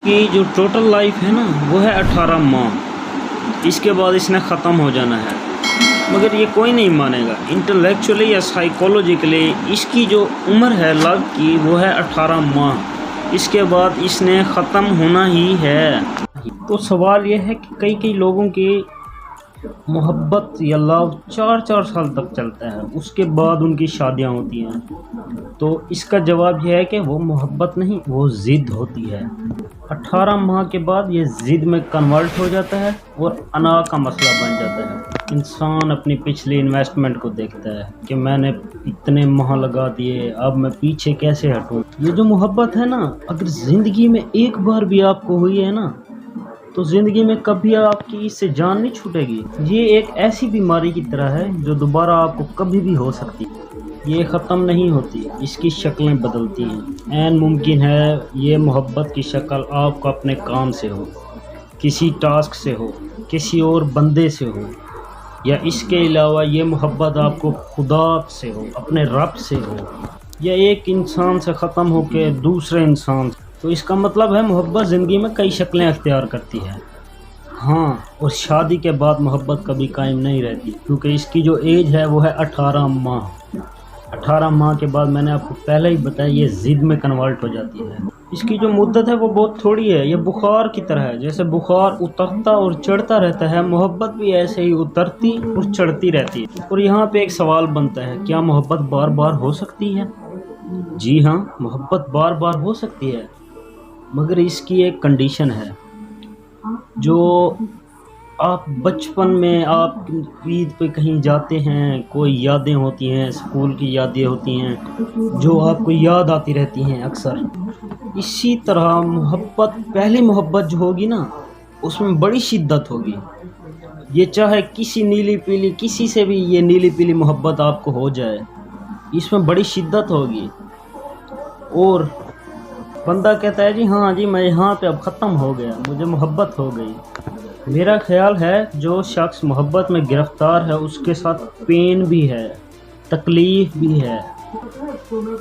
कि जो total life है ना वो है 18 माह। इसके बाद इसने ख़त्म हो जाना है, मगर ये कोई नहीं मानेगा। इंटेलेक्चुअली या साइकोलॉजिकली इसकी जो उम्र है लाइफ की वो है 18 माह। इसके बाद इसने ख़त्म होना ही है। तो सवाल ये है कि कई लोगों की मोहब्बत या लव 4-4 साल तक चलता है, उसके बाद उनकी शादियां होती हैं। तो इसका जवाब यह है कि वो मोहब्बत नहीं, वो ज़िद होती है। 18 माह के बाद ये ज़िद में कन्वर्ट हो जाता है और अना का मसला बन जाता है। इंसान अपनी पिछली इन्वेस्टमेंट को देखता है कि मैंने इतने माह लगा दिए, अब मैं पीछे कैसे हटूँ। ये जो मोहब्बत है ना, अगर ज़िंदगी में एक बार भी आपको हुई है ना, तो ज़िंदगी में कभी आपकी इससे जान नहीं छूटेगी। ये एक ऐसी बीमारी की तरह है जो दोबारा आपको कभी भी हो सकती है। ये ख़त्म नहीं होती, इसकी शक्लें बदलती हैं। ऐन मुमकिन है ये मोहब्बत की शक्ल आपको अपने काम से हो, किसी टास्क से हो, किसी और बंदे से हो, या इसके अलावा ये मोहब्बत आपको खुदा से हो, अपने रब से हो, या एक इंसान से ख़त्म होकर दूसरे इंसान से। तो इसका मतलब है मोहब्बत ज़िंदगी में कई शक्लें अख्तियार करती है। हाँ, और शादी के बाद मोहब्बत कभी कायम नहीं रहती, क्योंकि इसकी जो एज है वो है 18 माह। 18 माह के बाद मैंने आपको पहले ही बताया ये ज़िद में कन्वर्ट हो जाती है। इसकी जो मुद्दत है वो बहुत थोड़ी है। ये बुखार की तरह है, जैसे बुखार उतरता और चढ़ता रहता है, मोहब्बत भी ऐसे ही उतरती और चढ़ती रहती है। और यहाँ पे एक सवाल बनता है, क्या मोहब्बत बार बार हो सकती है? जी हाँ, मोहब्बत बार बार हो सकती है, मगर इसकी एक कंडीशन है। जो आप बचपन में आप ईद पे कहीं जाते हैं, कोई यादें होती हैं, स्कूल की यादें होती हैं जो आपको याद आती रहती हैं अक्सर। इसी तरह मोहब्बत, पहली मोहब्बत जो होगी ना, उसमें बड़ी शिद्दत होगी। ये चाहे किसी नीली पीली, किसी से भी ये नीली पीली मोहब्बत आपको हो जाए, इसमें बड़ी शिद्दत होगी। और बंदा कहता है जी हाँ जी, मैं यहाँ पे अब ख़त्म हो गया, मुझे मोहब्बत हो गई। मेरा ख्याल है जो शख्स मोहब्बत में गिरफ़्तार है उसके साथ पेन भी है, तकलीफ़ भी है।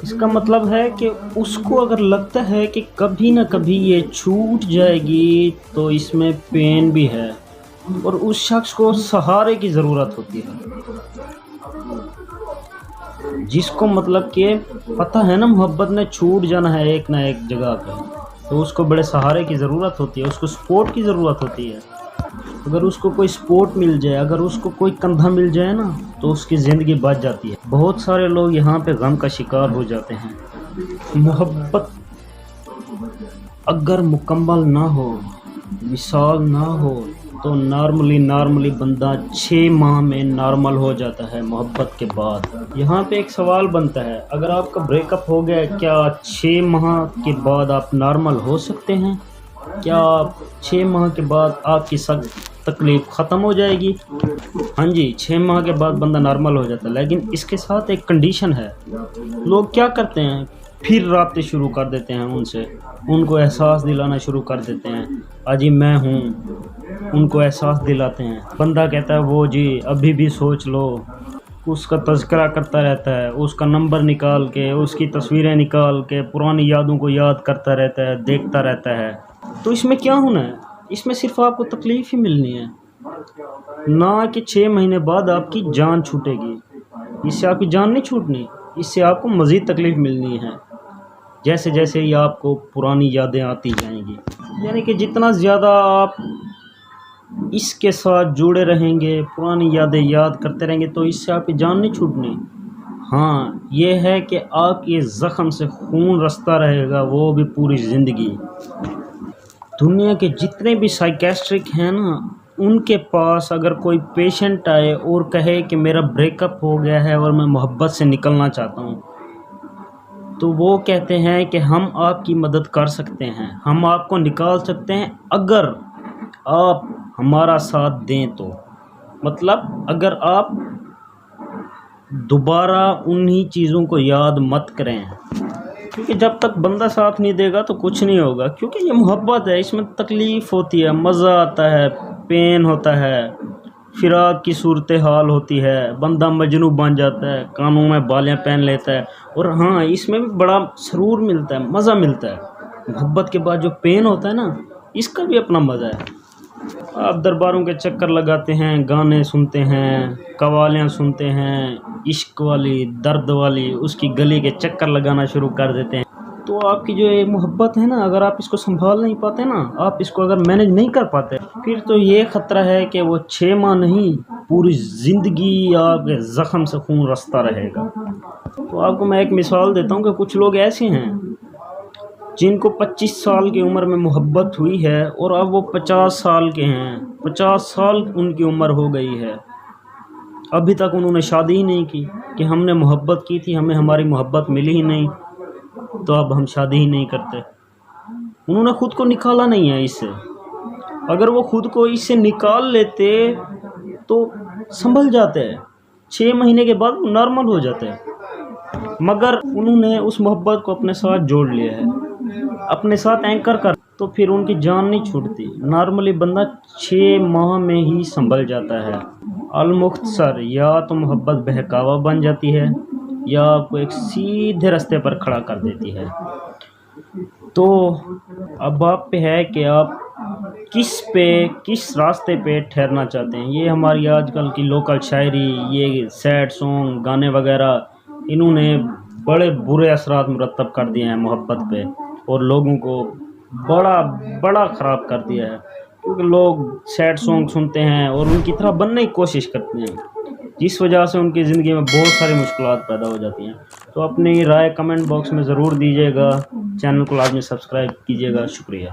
इसका मतलब है कि उसको अगर लगता है कि कभी ना कभी ये छूट जाएगी, तो इसमें पेन भी है। और उस शख्स को सहारे की ज़रूरत होती है, जिसको मतलब कि पता है ना मोहब्बत ने छूट जाना है एक ना एक जगह पे, तो उसको बड़े सहारे की ज़रूरत होती है, उसको सपोर्ट की ज़रूरत होती है। अगर उसको कोई सपोर्ट मिल जाए, अगर उसको कोई कंधा मिल जाए ना, तो उसकी ज़िंदगी बच जाती है। बहुत सारे लोग यहाँ पे गम का शिकार हो जाते हैं। मोहब्बत अगर मुकम्मल ना हो, विशाल ना हो, तो नॉर्मली बंदा 6 माह में नॉर्मल हो जाता है मोहब्बत के बाद। यहाँ पे एक सवाल बनता है, अगर आपका ब्रेकअप हो गया, क्या 6 माह के बाद आप नॉर्मल हो सकते हैं? क्या 6 माह के बाद आपकी सब तकलीफ़ ख़त्म हो जाएगी? हाँ जी, 6 माह के बाद बंदा नॉर्मल हो जाता है, लेकिन इसके साथ एक कंडीशन है। लोग क्या करते हैं, फिर राब्ते शुरू कर देते हैं उनसे, उनको एहसास दिलाना शुरू कर देते हैं, अजी मैं हूँ, उनको एहसास दिलाते हैं। बंदा कहता है वो जी अभी भी सोच लो, उसका तज़किरा करता रहता है, उसका नंबर निकाल के, उसकी तस्वीरें निकाल के, पुरानी यादों को याद करता रहता है, देखता रहता है। तो इसमें क्या होना है? इसमें सिर्फ आपको तकलीफ़ ही मिलनी है, ना कि 6 महीने बाद आपकी जान छूटेगी। इससे आपकी जान नहीं छूटनी, इससे आपको मज़ीद तकलीफ़ मिलनी है, जैसे जैसे ही आपको पुरानी यादें आती जाएंगी। यानी कि जितना ज़्यादा आप इसके साथ जुड़े रहेंगे, पुरानी यादें याद करते रहेंगे, तो इससे आपकी जान नहीं छूटनी। हाँ, ये है कि आपके ज़ख़म से खून रसता रहेगा, वो भी पूरी ज़िंदगी। दुनिया के जितने भी साइकेट्रिक हैं ना, उनके पास अगर कोई पेशेंट आए और कहे कि मेरा ब्रेकअप हो गया है और मैं मोहब्बत से निकलना चाहता हूँ, तो वो कहते हैं कि हम आपकी मदद कर सकते हैं, हम आपको निकाल सकते हैं, अगर आप हमारा साथ दें तो। मतलब अगर आप दोबारा उन्हीं चीज़ों को याद मत करें, क्योंकि जब तक बंदा साथ नहीं देगा तो कुछ नहीं होगा। क्योंकि ये मोहब्बत है, इसमें तकलीफ़ होती है, मज़ा आता है, पेन होता है, फ़िराक की सूरत हाल होती है, बंदा मजनू बन जाता है, कानों में बालियाँ पहन लेता है। और हाँ, इसमें भी बड़ा सरूर मिलता है, मज़ा मिलता है। محبت کے بعد جو پین ہوتا ہے نا، اس کا بھی اپنا مزہ ہے۔ آپ درباروں کے چکر لگاتے ہیں، گانے سنتے ہیں، قوالیاں سنتے ہیں، عشق والی، درد والی، اس کی گلی کے چکر لگانا شروع کر دیتے ہیں، تو آپ کی جو یہ محبت ہے نا، اگر آپ اس کو سنبھال نہیں پاتے نا، آپ اس کو اگر مینج نہیں کر پاتے، پھر تو یہ خطرہ ہے کہ وہ 6 ماہ نہیں، پوری زندگی آپ کے زخم سے خون رستا رہے گا۔ تو آپ کو میں ایک مثال دیتا ہوں کہ کچھ لوگ ایسے ہیں جن کو 25 سال کی عمر میں محبت ہوئی ہے اور اب وہ 50 سال کے ہیں، 50 سال ان کی عمر ہو گئی ہے، ابھی تک انہوں نے شادی ہی نہیں کی، کہ ہم نے محبت کی تھی، ہمیں ہماری محبت ملی ہی نہیں، تو اب ہم شادی ہی نہیں کرتے۔ انہوں نے خود کو نکالا نہیں ہے اس سے۔ اگر وہ خود کو اس سے نکال لیتے تو سنبھل جاتے ہیں، 6 مہینے کے بعد وہ نارمل ہو جاتے ہیں، مگر انہوں نے اس محبت کو اپنے ساتھ جوڑ لیا ہے، اپنے ساتھ اینکر کر، تو پھر ان کی جان نہیں چھوٹتی۔ نارملی بندہ 6 ماہ میں ہی سنبھل جاتا ہے۔ المختصر، یا تو محبت بہکاوا بن جاتی ہے یا آپ کو ایک سیدھے راستے پر کھڑا کر دیتی ہے۔ تو اب آپ پہ ہے کہ آپ کس راستے پہ ٹھہرنا چاہتے ہیں۔ یہ ہماری آج کل کی لوکل شاعری، یہ سیڈ سانگ، گانے وغیرہ، انہوں نے بڑے برے اثرات مرتب کر دیے ہیں محبت پہ، اور لوگوں کو بڑا خراب کر دیا ہے، کیونکہ لوگ سیڈ سانگ سنتے ہیں اور ان کی طرح بننے کی کوشش کرتے ہیں، جس وجہ سے ان کی زندگی میں بہت ساری مشکلات پیدا ہو جاتی ہیں۔ تو اپنی رائے کمنٹ باکس میں ضرور دیجیے گا، چینل کو لازمی سبسکرائب کیجیے گا۔ شکریہ۔